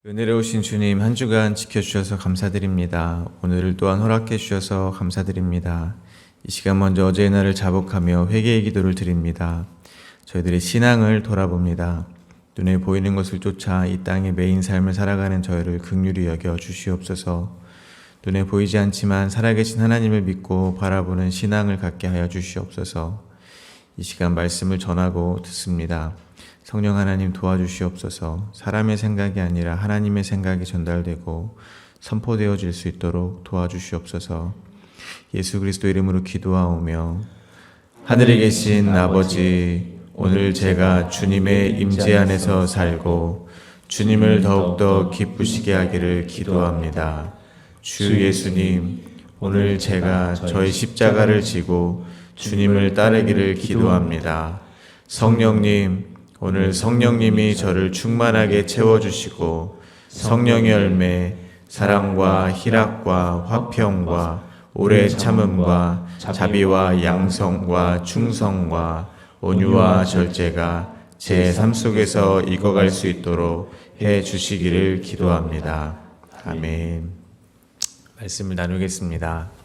은혜로우신 주님, 한 주간 지켜주셔서 감사드립니다. 오늘을 또한 허락해 주셔서 감사드립니다. 이 시간 먼저 어제의 날을 자복하며 회개의 기도를 드립니다. 저희들의 신앙을 돌아봅니다. 눈에 보이는 것을 쫓아 이 땅의 매인 삶을 살아가는 저희를 긍휼히 여겨 주시옵소서. 눈에 보이지 않지만 살아계신 하나님을 믿고 바라보는 신앙을 갖게 하여 주시옵소서. 이 시간 말씀을 전하고 듣습니다. 성령 하나님 도와주시옵소서. 사람의 생각이 아니라 하나님의 생각이 전달되고 선포되어질 수 있도록 도와주시옵소서. 예수 그리스도 이름으로 기도하오며, 하늘에 계신 아버지, 오늘 제가 주님의 임재 안에서 살고 주님을 더욱더 기쁘시게 하기를 기도합니다. 주 예수님, 오늘 제가 저의 십자가를 지고 주님을 따르기를 기도합니다. 성령님, 오늘 성령님이 저를 충만하게 채워주시고 성령의 열매, 사랑과 희락과 화평과 오래 참음과 자비와 양성과 충성과 온유와 절제가 제 삶 속에서 익어갈 수 있도록 해 주시기를 기도합니다. 아멘. 말씀을 나누겠습니다.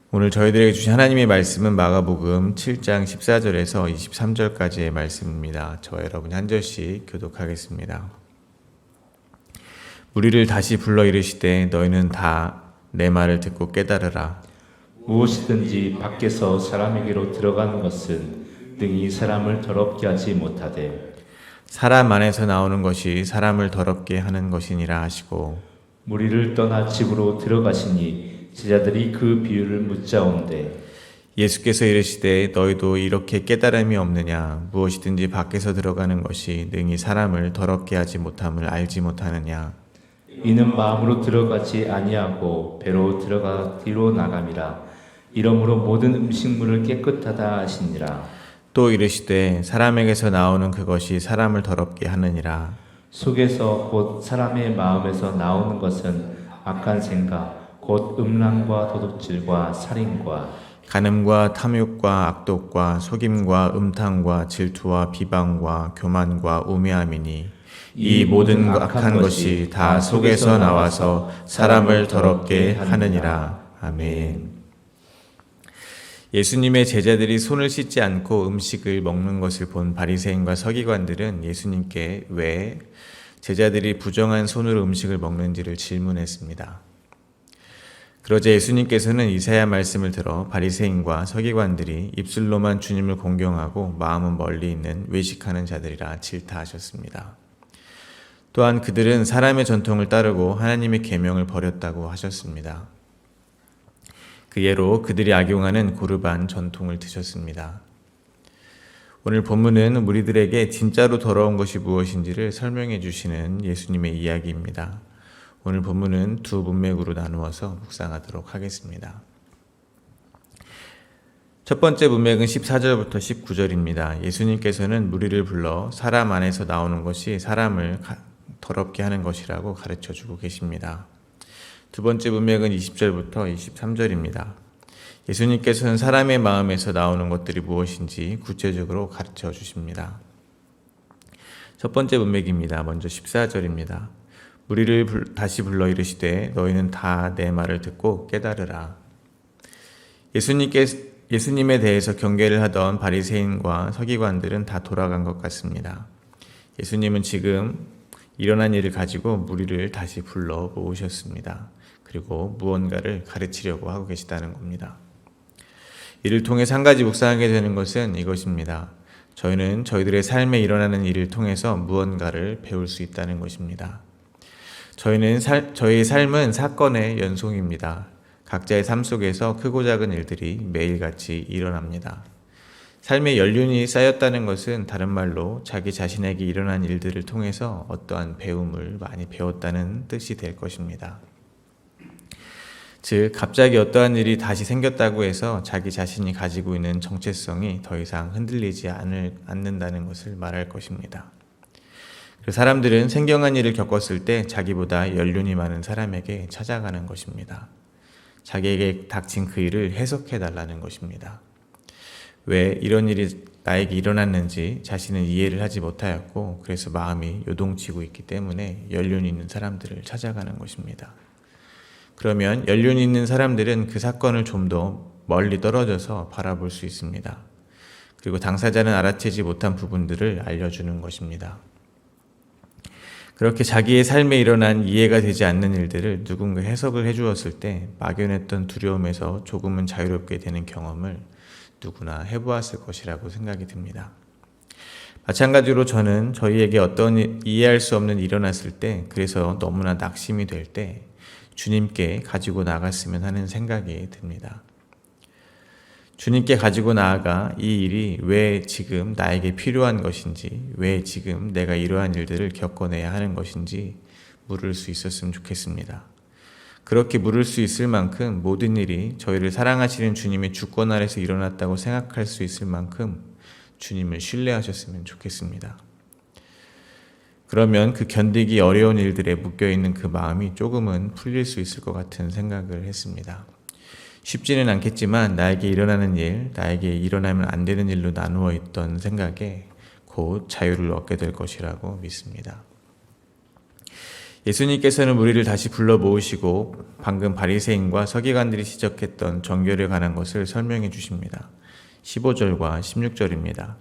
오늘 저희들에게 주신 하나님의 말씀은 마가복음 7장 14절에서 23절까지의 말씀입니다. 저와 여러분이 한 절씩 교독하겠습니다. 무리를 다시 불러 이르시되 너희는 다 내 말을 듣고 깨달으라. 무엇이든지 밖에서 사람에게로 들어가는 것은 능히 사람을 더럽게 하지 못하되 사람 안에서 나오는 것이 사람을 더럽게 하는 것이니라 하시고, 무리를 떠나 집으로 들어가시니 제자들이 그 비유를 묻자온대 예수께서 이르시되 너희도 이렇게 깨달음이 없느냐? 무엇이든지 밖에서 들어가는 것이 능히 사람을 더럽게 하지 못함을 알지 못하느냐? 이는 마음으로 들어가지 아니하고 배로 들어가 뒤로 나감이라. 이러므로 모든 음식물을 깨끗하다 하시니라. 또 이르시되 사람에게서 나오는 그것이 사람을 더럽게 하느니라. 속에서 곧 사람의 마음에서 나오는 것은 악한 생각 곧 음란과 도둑질과 살인과 간음과 탐욕과 악독과 속임과 음탕과 질투와 비방과 교만과 우매함이니 이 모든 악한 것이 다 속에서 나와서 사람을 더럽게 하느니라. 아멘. 예수님의 제자들이 손을 씻지 않고 음식을 먹는 것을 본 바리새인과 서기관들은 예수님께 왜 제자들이 부정한 손으로 음식을 먹는지를 질문했습니다. 그러자 예수님께서는 이사야 말씀을 들어 바리새인과 서기관들이 입술로만 주님을 공경하고 마음은 멀리 있는 외식하는 자들이라 질타하셨습니다. 또한 그들은 사람의 전통을 따르고 하나님의 계명을 버렸다고 하셨습니다. 그 예로 그들이 악용하는 고르반 전통을 드셨습니다. 오늘 본문은 무리들에게 진짜로 더러운 것이 무엇인지를 설명해 주시는 예수님의 이야기입니다. 오늘 본문은 두 문맥으로 나누어서 묵상하도록 하겠습니다. 첫 번째 문맥은 14절부터 19절입니다. 예수님께서는 무리를 불러 사람 안에서 나오는 것이 사람을 더럽게 하는 것이라고 가르쳐 주고 계십니다. 두 번째 문맥은 20절부터 23절입니다. 예수님께서는 사람의 마음에서 나오는 것들이 무엇인지 구체적으로 가르쳐 주십니다. 첫 번째 문맥입니다. 먼저 14절입니다. 무리를 다시 불러 이르시되 너희는 다 내 말을 듣고 깨달으라. 예수님에 대해서 경계를 하던 바리새인과 서기관들은 다 돌아간 것 같습니다. 예수님은 지금 일어난 일을 가지고 무리를 다시 불러 모으셨습니다. 그리고 무언가를 가르치려고 하고 계시다는 겁니다. 이를 통해 한 가지 묵상하게 되는 것은 이것입니다. 저희는 저희들의 삶에 일어나는 일을 통해서 무언가를 배울 수 있다는 것입니다. 저희의 삶은 사건의 연속입니다. 각자의 삶 속에서 크고 작은 일들이 매일같이 일어납니다. 삶의 연륜이 쌓였다는 것은 다른 말로 자기 자신에게 일어난 일들을 통해서 어떠한 배움을 많이 배웠다는 뜻이 될 것입니다. 즉, 갑자기 어떠한 일이 다시 생겼다고 해서 자기 자신이 가지고 있는 정체성이 더 이상 흔들리지 않는다는 것을 말할 것입니다. 사람들은 생경한 일을 겪었을 때 자기보다 연륜이 많은 사람에게 찾아가는 것입니다. 자기에게 닥친 그 일을 해석해 달라는 것입니다. 왜 이런 일이 나에게 일어났는지 자신은 이해를 하지 못하였고 그래서 마음이 요동치고 있기 때문에 연륜이 있는 사람들을 찾아가는 것입니다. 그러면 연륜이 있는 사람들은 그 사건을 좀 더 멀리 떨어져서 바라볼 수 있습니다. 그리고 당사자는 알아채지 못한 부분들을 알려주는 것입니다. 그렇게 자기의 삶에 일어난 이해가 되지 않는 일들을 누군가 해석을 해주었을 때 막연했던 두려움에서 조금은 자유롭게 되는 경험을 누구나 해보았을 것이라고 생각이 듭니다. 마찬가지로 저는 저희에게 어떤 이해할 수 없는 일이 일어났을 때, 그래서 너무나 낙심이 될 때 주님께 가지고 나갔으면 하는 생각이 듭니다. 주님께 가지고 나아가 이 일이 왜 지금 나에게 필요한 것인지, 왜 지금 내가 이러한 일들을 겪어내야 하는 것인지 물을 수 있었으면 좋겠습니다. 그렇게 물을 수 있을 만큼 모든 일이 저희를 사랑하시는 주님의 주권 아래서 일어났다고 생각할 수 있을 만큼 주님을 신뢰하셨으면 좋겠습니다. 그러면 그 견디기 어려운 일들에 묶여있는 그 마음이 조금은 풀릴 수 있을 것 같은 생각을 했습니다. 쉽지는 않겠지만 나에게 일어나는 일, 나에게 일어나면 안 되는 일로 나누어 있던 생각에 곧 자유를 얻게 될 것이라고 믿습니다. 예수님께서는 우리를 다시 불러 모으시고 방금 바리새인과 서기관들이 지적했던 정결에 관한 것을 설명해 주십니다. 15절과 16절입니다.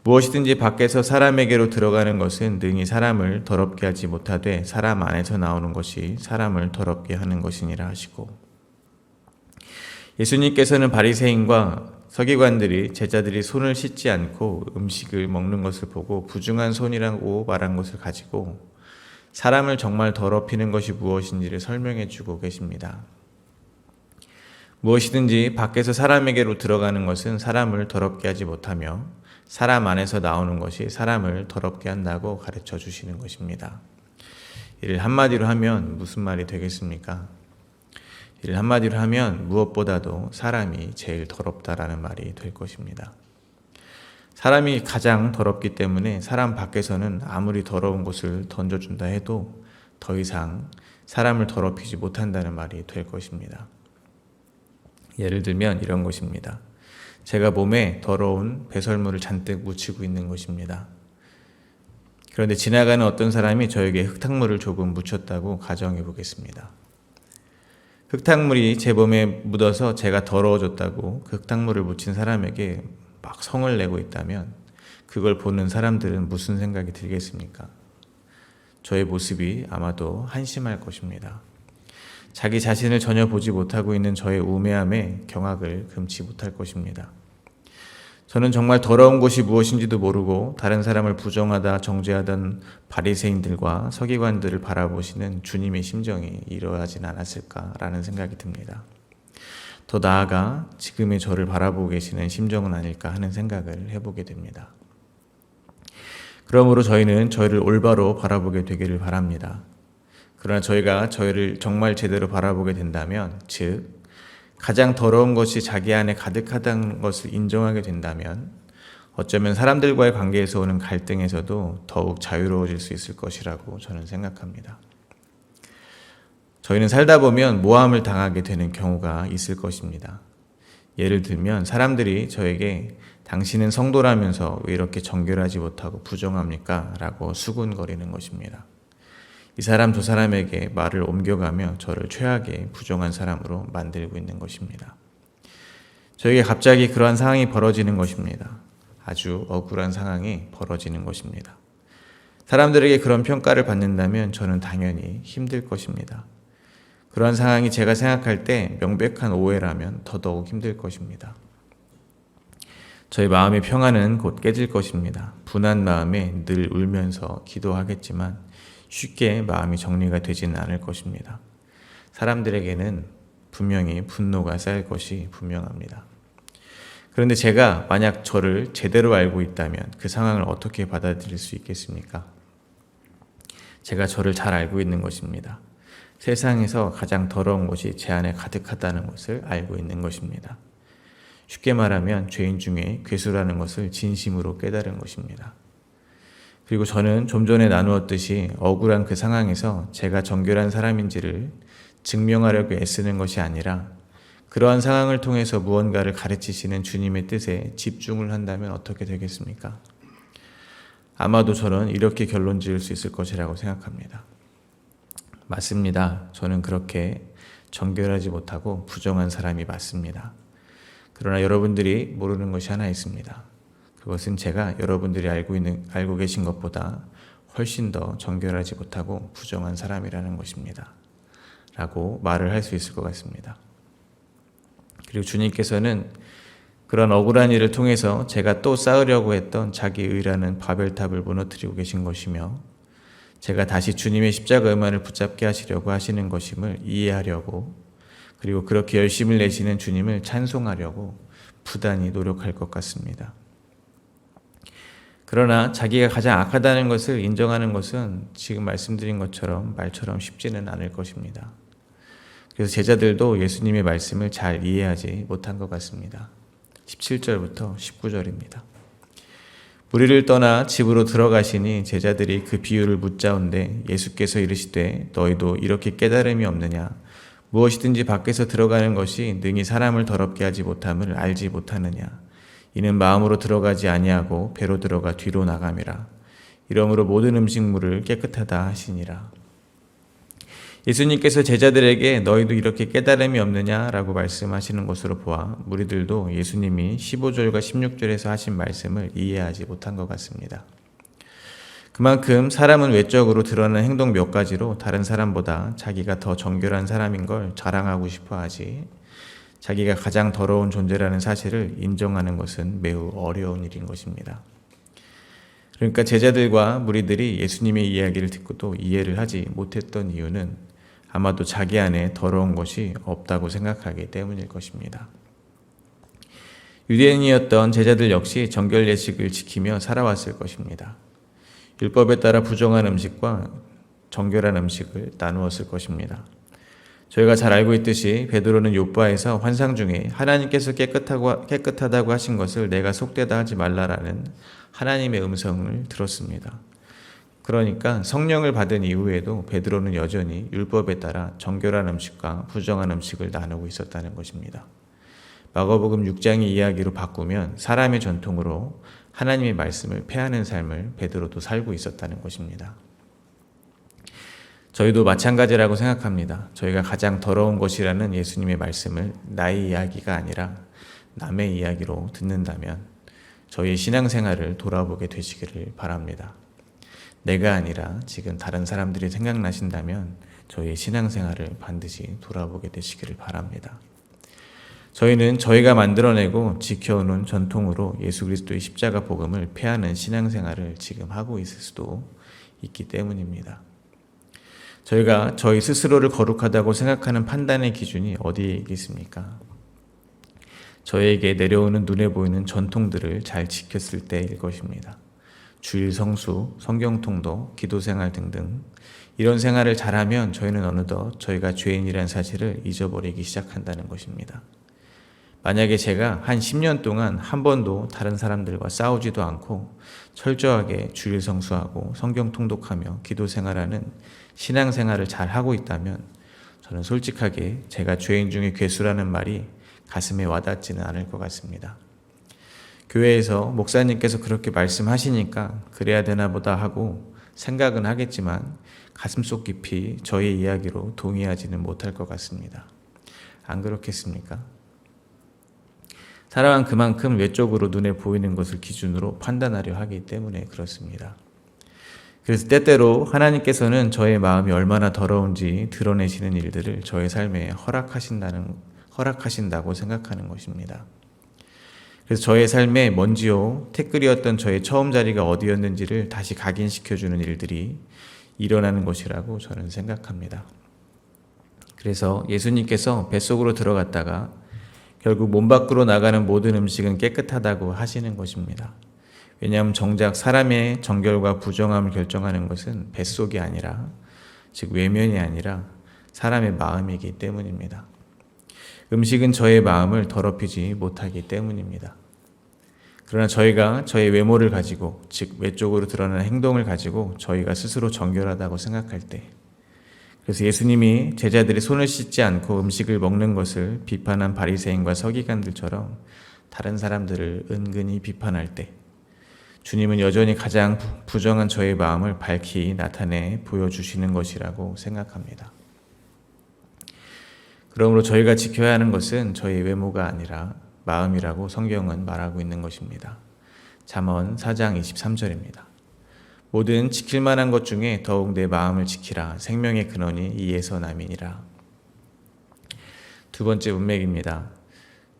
무엇이든지 밖에서 사람에게로 들어가는 것은 능히 사람을 더럽게 하지 못하되 사람 안에서 나오는 것이 사람을 더럽게 하는 것이니라 하시고, 예수님께서는 바리새인과 서기관들이 제자들이 손을 씻지 않고 음식을 먹는 것을 보고 부정한 손이라고 말한 것을 가지고 사람을 정말 더럽히는 것이 무엇인지를 설명해 주고 계십니다. 무엇이든지 밖에서 사람에게로 들어가는 것은 사람을 더럽게 하지 못하며 사람 안에서 나오는 것이 사람을 더럽게 한다고 가르쳐 주시는 것입니다. 이를 한마디로 하면 무슨 말이 되겠습니까? 이를 한마디로 하면 무엇보다도 사람이 제일 더럽다라는 말이 될 것입니다. 사람이 가장 더럽기 때문에 사람 밖에서는 아무리 더러운 것을 던져준다 해도 더 이상 사람을 더럽히지 못한다는 말이 될 것입니다. 예를 들면 이런 것입니다. 제가 몸에 더러운 배설물을 잔뜩 묻히고 있는 것입니다. 그런데 지나가는 어떤 사람이 저에게 흙탕물을 조금 묻혔다고 가정해 보겠습니다. 흙탕물이 제 몸에 묻어서 제가 더러워졌다고 그 흙탕물을 묻힌 사람에게 막 성을 내고 있다면 그걸 보는 사람들은 무슨 생각이 들겠습니까? 저의 모습이 아마도 한심할 것입니다. 자기 자신을 전혀 보지 못하고 있는 저의 우매함에 경악을 금치 못할 것입니다. 저는 정말 더러운 것이 무엇인지도 모르고 다른 사람을 부정하다 정죄하던 바리새인들과 서기관들을 바라보시는 주님의 심정이 이러하진 않았을까라는 생각이 듭니다. 더 나아가 지금의 저를 바라보고 계시는 심정은 아닐까 하는 생각을 해보게 됩니다. 그러므로 저희는 저희를 올바로 바라보게 되기를 바랍니다. 그러나 저희가 저희를 정말 제대로 바라보게 된다면, 즉 가장 더러운 것이 자기 안에 가득하다는 것을 인정하게 된다면 어쩌면 사람들과의 관계에서 오는 갈등에서도 더욱 자유로워질 수 있을 것이라고 저는 생각합니다. 저희는 살다 보면 모함을 당하게 되는 경우가 있을 것입니다. 예를 들면 사람들이 저에게 당신은 성도라면서 왜 이렇게 정결하지 못하고 부정합니까? 라고 수군거리는 것입니다. 이 사람 저 사람에게 말을 옮겨가며 저를 최악의 부정한 사람으로 만들고 있는 것입니다. 저에게 갑자기 그러한 상황이 벌어지는 것입니다. 아주 억울한 상황이 벌어지는 것입니다. 사람들에게 그런 평가를 받는다면 저는 당연히 힘들 것입니다. 그러한 상황이 제가 생각할 때 명백한 오해라면 더더욱 힘들 것입니다. 저희 마음의 평안은 곧 깨질 것입니다. 분한 마음에 늘 울면서 기도하겠지만 쉽게 마음이 정리가 되지는 않을 것입니다. 사람들에게는 분명히 분노가 쌓일 것이 분명합니다. 그런데 제가 만약 저를 제대로 알고 있다면 그 상황을 어떻게 받아들일 수 있겠습니까? 제가 저를 잘 알고 있는 것입니다. 세상에서 가장 더러운 것이 제 안에 가득하다는 것을 알고 있는 것입니다. 쉽게 말하면 죄인 중에 괴수라는 것을 진심으로 깨달은 것입니다. 그리고 저는 좀 전에 나누었듯이 억울한 그 상황에서 제가 정결한 사람인지를 증명하려고 애쓰는 것이 아니라 그러한 상황을 통해서 무언가를 가르치시는 주님의 뜻에 집중을 한다면 어떻게 되겠습니까? 아마도 저는 이렇게 결론 지을 수 있을 것이라고 생각합니다. 맞습니다. 저는 그렇게 정결하지 못하고 부정한 사람이 맞습니다. 그러나 여러분들이 모르는 것이 하나 있습니다. 그것은 제가 여러분들이 알고 계신 것보다 훨씬 더 정결하지 못하고 부정한 사람이라는 것입니다. 라고 말을 할 수 있을 것 같습니다. 그리고 주님께서는 그런 억울한 일을 통해서 제가 또 쌓으려고 했던 자기 의라는 바벨탑을 무너뜨리고 계신 것이며, 제가 다시 주님의 십자가 의만을 붙잡게 하시려고 하시는 것임을 이해하려고, 그리고 그렇게 열심을 내시는 주님을 찬송하려고 부단히 노력할 것 같습니다. 그러나 자기가 가장 악하다는 것을 인정하는 것은 지금 말씀드린 것처럼 말처럼 쉽지는 않을 것입니다. 그래서 제자들도 예수님의 말씀을 잘 이해하지 못한 것 같습니다. 17절부터 19절입니다. 무리를 떠나 집으로 들어가시니 제자들이 그 비유를 묻자온데 예수께서 이르시되 너희도 이렇게 깨달음이 없느냐? 무엇이든지 밖에서 들어가는 것이 능히 사람을 더럽게 하지 못함을 알지 못하느냐? 이는 마음으로 들어가지 아니하고 배로 들어가 뒤로 나감이라. 이러므로 모든 음식물을 깨끗하다 하시니라. 예수님께서 제자들에게 너희도 이렇게 깨달음이 없느냐라고 말씀하시는 것으로 보아 무리들도 예수님이 15절과 16절에서 하신 말씀을 이해하지 못한 것 같습니다. 그만큼 사람은 외적으로 드러나는 행동 몇 가지로 다른 사람보다 자기가 더 정결한 사람인 걸 자랑하고 싶어 하지, 자기가 가장 더러운 존재라는 사실을 인정하는 것은 매우 어려운 일인 것입니다. 그러니까 제자들과 무리들이 예수님의 이야기를 듣고도 이해를 하지 못했던 이유는 아마도 자기 안에 더러운 것이 없다고 생각하기 때문일 것입니다. 유대인이었던 제자들 역시 정결 예식을 지키며 살아왔을 것입니다. 율법에 따라 부정한 음식과 정결한 음식을 나누었을 것입니다. 저희가 잘 알고 있듯이 베드로는 욥바에서 환상 중에 하나님께서 깨끗하다고 하신 것을 내가 속되다 하지 말라라는 하나님의 음성을 들었습니다. 그러니까 성령을 받은 이후에도 베드로는 여전히 율법에 따라 정결한 음식과 부정한 음식을 나누고 있었다는 것입니다. 마가복음 6장의 이야기로 바꾸면 사람의 전통으로 하나님의 말씀을 폐하는 삶을 베드로도 살고 있었다는 것입니다. 저희도 마찬가지라고 생각합니다. 저희가 가장 더러운 것이라는 예수님의 말씀을 나의 이야기가 아니라 남의 이야기로 듣는다면 저희의 신앙생활을 돌아보게 되시기를 바랍니다. 내가 아니라 지금 다른 사람들이 생각나신다면 저희의 신앙생활을 반드시 돌아보게 되시기를 바랍니다. 저희는 저희가 만들어내고 지켜오는 전통으로 예수 그리스도의 십자가 복음을 폐하는 신앙생활을 지금 하고 있을 수도 있기 때문입니다. 저희가 저희 스스로를 거룩하다고 생각하는 판단의 기준이 어디에 있습니까? 저희에게 내려오는 눈에 보이는 전통들을 잘 지켰을 때일 것입니다. 주일 성수, 성경 통독, 기도 생활 등등 이런 생활을 잘하면 저희는 어느덧 저희가 죄인이라는 사실을 잊어버리기 시작한다는 것입니다. 만약에 제가 한 10년 동안 한 번도 다른 사람들과 싸우지도 않고 철저하게 주일 성수하고 성경 통독하며 기도 생활하는 신앙 생활을 잘 하고 있다면 저는 솔직하게 제가 죄인 중에 괴수라는 말이 가슴에 와닿지는 않을 것 같습니다. 교회에서 목사님께서 그렇게 말씀하시니까 그래야 되나 보다 하고 생각은 하겠지만 가슴속 깊이 저의 이야기로 동의하지는 못할 것 같습니다. 안 그렇겠습니까? 사람은 그만큼 외적으로 눈에 보이는 것을 기준으로 판단하려 하기 때문에 그렇습니다. 그래서 때때로 하나님께서는 저의 마음이 얼마나 더러운지 드러내시는 일들을 저의 삶에 허락하신다고 생각하는 것입니다. 그래서 저의 삶의 먼지요 태끌이었던 저의 처음 자리가 어디였는지를 다시 각인시켜주는 일들이 일어나는 것이라고 저는 생각합니다. 그래서 예수님께서 뱃속으로 들어갔다가 결국 몸 밖으로 나가는 모든 음식은 깨끗하다고 하시는 것입니다. 왜냐하면 정작 사람의 정결과 부정함을 결정하는 것은 뱃속이 아니라, 즉 외면이 아니라 사람의 마음이기 때문입니다. 음식은 저의 마음을 더럽히지 못하기 때문입니다. 그러나 저희가 저의 외모를 가지고, 즉 외적으로 드러나는 행동을 가지고 저희가 스스로 정결하다고 생각할 때, 그래서 예수님이 제자들이 손을 씻지 않고 음식을 먹는 것을 비판한 바리새인과 서기관들처럼 다른 사람들을 은근히 비판할 때 주님은 여전히 가장 부정한 저의 마음을 밝히 나타내 보여주시는 것이라고 생각합니다. 그러므로 저희가 지켜야 하는 것은 저희 외모가 아니라 마음이라고 성경은 말하고 있는 것입니다. 잠언 4장 23절입니다. 모든 지킬 만한 것 중에 더욱 내 마음을 지키라. 생명의 근원이 이에서 남이니라. 두 번째 문맥입니다.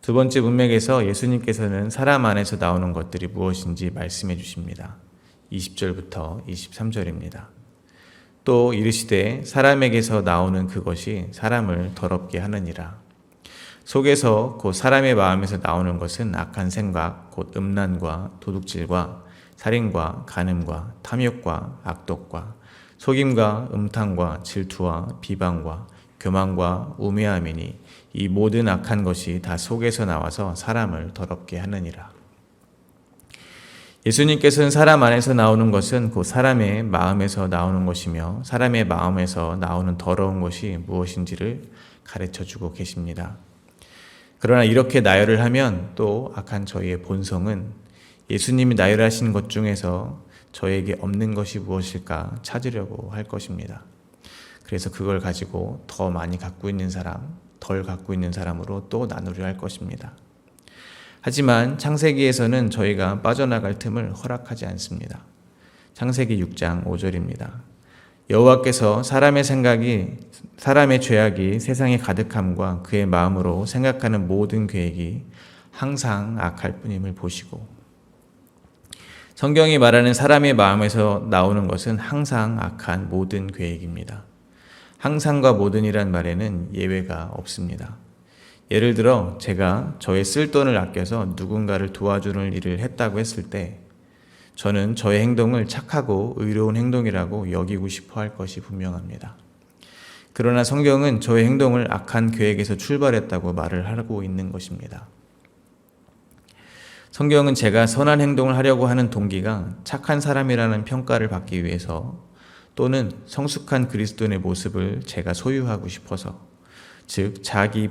두 번째 문맥에서 예수님께서는 사람 안에서 나오는 것들이 무엇인지 말씀해 주십니다. 20절부터 23절입니다. 또 이르시되 사람에게서 나오는 그것이 사람을 더럽게 하느니라. 속에서 곧 사람의 마음에서 나오는 것은 악한 생각, 곧 음란과 도둑질과 살인과 간음과 탐욕과 악독과 속임과 음탕과 질투와 비방과 교만과 우매함이니 이 모든 악한 것이 다 속에서 나와서 사람을 더럽게 하느니라. 예수님께서는 사람 안에서 나오는 것은 곧 사람의 마음에서 나오는 것이며 사람의 마음에서 나오는 더러운 것이 무엇인지를 가르쳐주고 계십니다. 그러나 이렇게 나열을 하면 또 악한 저희의 본성은 예수님이 나열하신 것 중에서 저에게 없는 것이 무엇일까 찾으려고 할 것입니다. 그래서 그걸 가지고 더 많이 갖고 있는 사람, 덜 갖고 있는 사람으로 또 나누려 할 것입니다. 하지만 창세기에서는 저희가 빠져나갈 틈을 허락하지 않습니다. 창세기 6장 5절입니다. 여호와께서 사람의 죄악이 세상에 가득함과 그의 마음으로 생각하는 모든 계획이 항상 악할 뿐임을 보시고, 성경이 말하는 사람의 마음에서 나오는 것은 항상 악한 모든 계획입니다. 항상과 모든이란 말에는 예외가 없습니다. 예를 들어 제가 저의 쓸 돈을 아껴서 누군가를 도와주는 일을 했다고 했을 때 저는 저의 행동을 착하고 의로운 행동이라고 여기고 싶어 할 것이 분명합니다. 그러나 성경은 저의 행동을 악한 계획에서 출발했다고 말을 하고 있는 것입니다. 성경은 제가 선한 행동을 하려고 하는 동기가 착한 사람이라는 평가를 받기 위해서 또는 성숙한 그리스도인의 모습을 제가 소유하고 싶어서, 즉 자기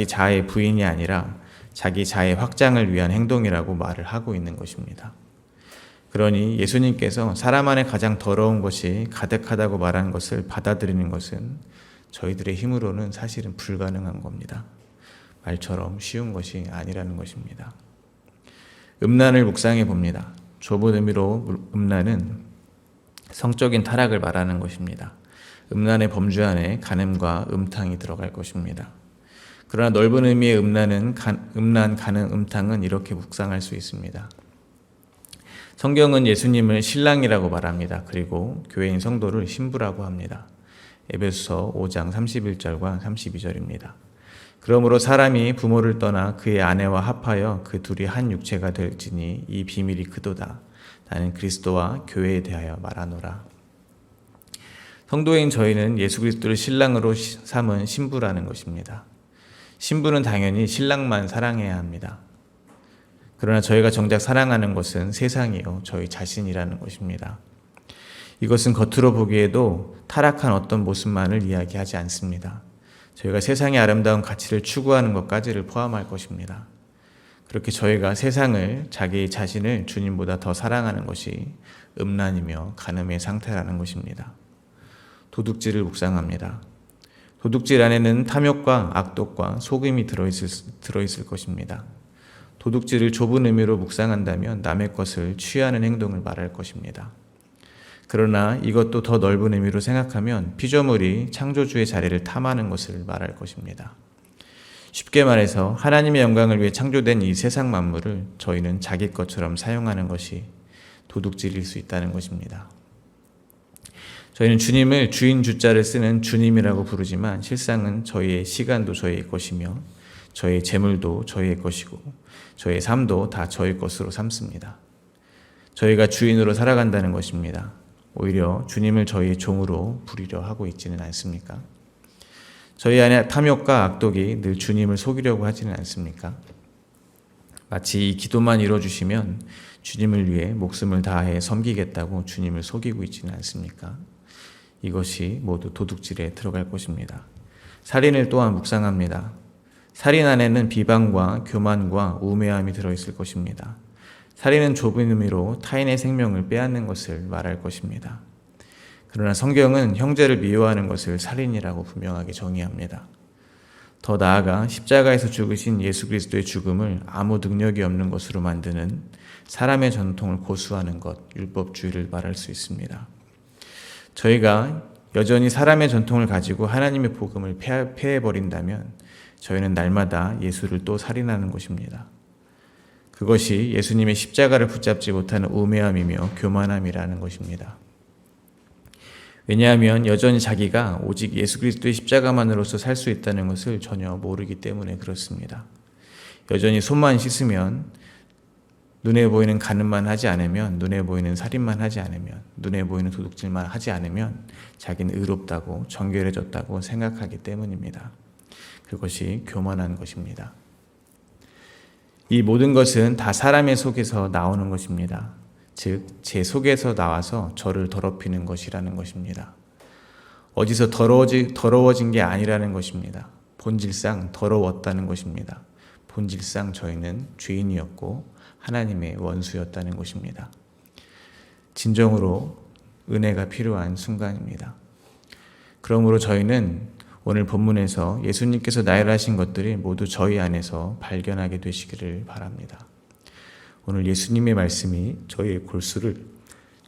자의 부인이 아니라 자기 자의 확장을 위한 행동이라고 말을 하고 있는 것입니다. 그러니 예수님께서 사람 안에 가장 더러운 것이 가득하다고 말한 것을 받아들이는 것은 저희들의 힘으로는 사실은 불가능한 겁니다. 말처럼 쉬운 것이 아니라는 것입니다. 음란을 묵상해 봅니다. 좁은 의미로 음란은 성적인 타락을 말하는 것입니다. 음란의 범주 안에 간음과 음탕이 들어갈 것입니다. 그러나 넓은 의미의 음란, 간음, 음탕은 이렇게 묵상할 수 있습니다. 성경은 예수님을 신랑이라고 말합니다. 그리고 교회인 성도를 신부라고 합니다. 에베소서 5장 31절과 32절입니다. 그러므로 사람이 부모를 떠나 그의 아내와 합하여 그 둘이 한 육체가 될지니 이 비밀이 크도다. 나는 그리스도와 교회에 대하여 말하노라. 성도인 저희는 예수 그리스도를 신랑으로 삼은 신부라는 것입니다. 신부는 당연히 신랑만 사랑해야 합니다. 그러나 저희가 정작 사랑하는 것은 세상이요 저희 자신이라는 것입니다. 이것은 겉으로 보기에도 타락한 어떤 모습만을 이야기하지 않습니다. 저희가 세상의 아름다운 가치를 추구하는 것까지를 포함할 것입니다. 그렇게 저희가 세상을, 자기 자신을 주님보다 더 사랑하는 것이 음란이며 간음의 상태라는 것입니다. 도둑질을 묵상합니다. 도둑질 안에는 탐욕과 악독과 속임이 들어있을 것입니다. 도둑질을 좁은 의미로 묵상한다면 남의 것을 취하는 행동을 말할 것입니다. 그러나 이것도 더 넓은 의미로 생각하면 피조물이 창조주의 자리를 탐하는 것을 말할 것입니다. 쉽게 말해서 하나님의 영광을 위해 창조된 이 세상 만물을 저희는 자기 것처럼 사용하는 것이 도둑질일 수 있다는 것입니다. 저희는 주님을 주인 주자를 쓰는 주님이라고 부르지만 실상은 저희의 시간도 저희의 것이며 저희의 재물도 저희의 것이고 저희의 삶도 다 저희 것으로 삼습니다. 저희가 주인으로 살아간다는 것입니다. 오히려 주님을 저희의 종으로 부리려 하고 있지는 않습니까? 저희 안에 탐욕과 악독이 늘 주님을 속이려고 하지는 않습니까? 마치 이 기도만 이뤄주시면 주님을 위해 목숨을 다해 섬기겠다고 주님을 속이고 있지는 않습니까? 이것이 모두 도둑질에 들어갈 것입니다. 살인을 또한 묵상합니다. 살인 안에는 비방과 교만과 우매함이 들어있을 것입니다. 살인은 좁은 의미로 타인의 생명을 빼앗는 것을 말할 것입니다. 그러나 성경은 형제를 미워하는 것을 살인이라고 분명하게 정의합니다. 더 나아가 십자가에서 죽으신 예수 그리스도의 죽음을 아무 능력이 없는 것으로 만드는 사람의 전통을 고수하는 것, 율법주의를 말할 수 있습니다. 저희가 여전히 사람의 전통을 가지고 하나님의 복음을 폐해버린다면 저희는 날마다 예수를 또 살인하는 것입니다. 그것이 예수님의 십자가를 붙잡지 못하는 우매함이며 교만함이라는 것입니다. 왜냐하면 여전히 자기가 오직 예수 그리스도의 십자가만으로서 살 수 있다는 것을 전혀 모르기 때문에 그렇습니다. 여전히 손만 씻으면, 눈에 보이는 간음만 하지 않으면, 눈에 보이는 살인만 하지 않으면, 눈에 보이는 도둑질만 하지 않으면 자기는 의롭다고 정결해졌다고 생각하기 때문입니다. 그것이 교만한 것입니다. 이 모든 것은 다 사람의 속에서 나오는 것입니다. 즉, 제 속에서 나와서 저를 더럽히는 것이라는 것입니다. 어디서 더러워진 게 아니라는 것입니다. 본질상 더러웠다는 것입니다. 본질상 저희는 죄인이었고 하나님의 원수였다는 것입니다. 진정으로 은혜가 필요한 순간입니다. 그러므로 저희는 오늘 본문에서 예수님께서 나열하신 것들이 모두 저희 안에서 발견하게 되시기를 바랍니다. 오늘 예수님의 말씀이 저희의 골수를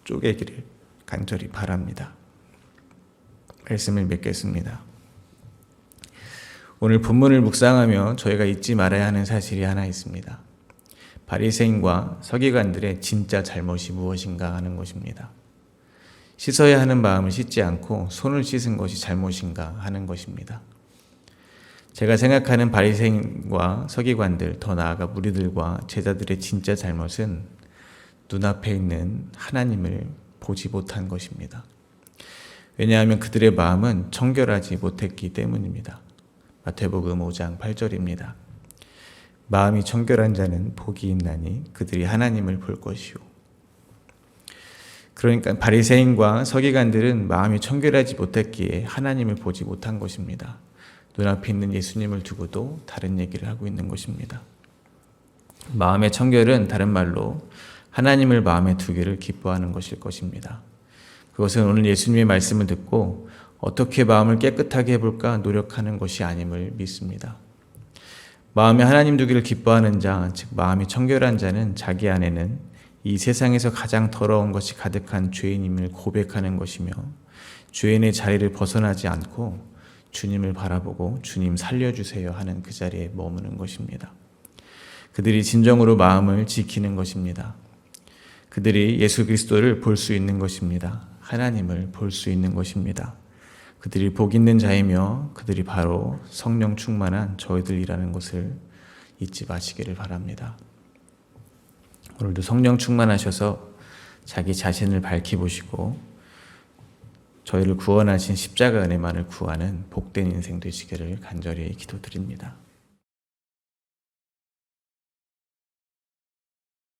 쪼개기를 간절히 바랍니다. 말씀을 맺겠습니다. 오늘 본문을 묵상하며 저희가 잊지 말아야 하는 사실이 하나 있습니다. 바리새인과 서기관들의 진짜 잘못이 무엇인가 하는 것입니다. 씻어야 하는 마음을 씻지 않고 손을 씻은 것이 잘못인가 하는 것입니다. 제가 생각하는 바리새인과 서기관들, 더 나아가 무리들과 제자들의 진짜 잘못은 눈앞에 있는 하나님을 보지 못한 것입니다. 왜냐하면 그들의 마음은 청결하지 못했기 때문입니다. 마태복음 5장 8절입니다. 마음이 청결한 자는 복이 있나니 그들이 하나님을 볼 것이요. 그러니까 바리새인과 서기관들은 마음이 청결하지 못했기에 하나님을 보지 못한 것입니다. 눈앞에 있는 예수님을 두고도 다른 얘기를 하고 있는 것입니다. 마음의 청결은 다른 말로 하나님을 마음에 두기를 기뻐하는 것일 것입니다. 그것은 오늘 예수님의 말씀을 듣고 어떻게 마음을 깨끗하게 해볼까 노력하는 것이 아님을 믿습니다. 마음에 하나님 두기를 기뻐하는 자, 즉 마음이 청결한 자는 자기 안에는 이 세상에서 가장 더러운 것이 가득한 죄인임을 고백하는 것이며 죄인의 자리를 벗어나지 않고 주님을 바라보고 주님 살려주세요 하는 그 자리에 머무는 것입니다. 그들이 진정으로 마음을 지키는 것입니다. 그들이 예수 그리스도를 볼 수 있는 것입니다. 하나님을 볼 수 있는 것입니다. 그들이 복 있는 자이며 그들이 바로 성령 충만한 저희들이라는 것을 잊지 마시기를 바랍니다. 오늘도 성령 충만하셔서 자기 자신을 밝히보시고 저희를 구원하신 십자가 은혜만을 구하는 복된 인생 되시기를 간절히 기도드립니다.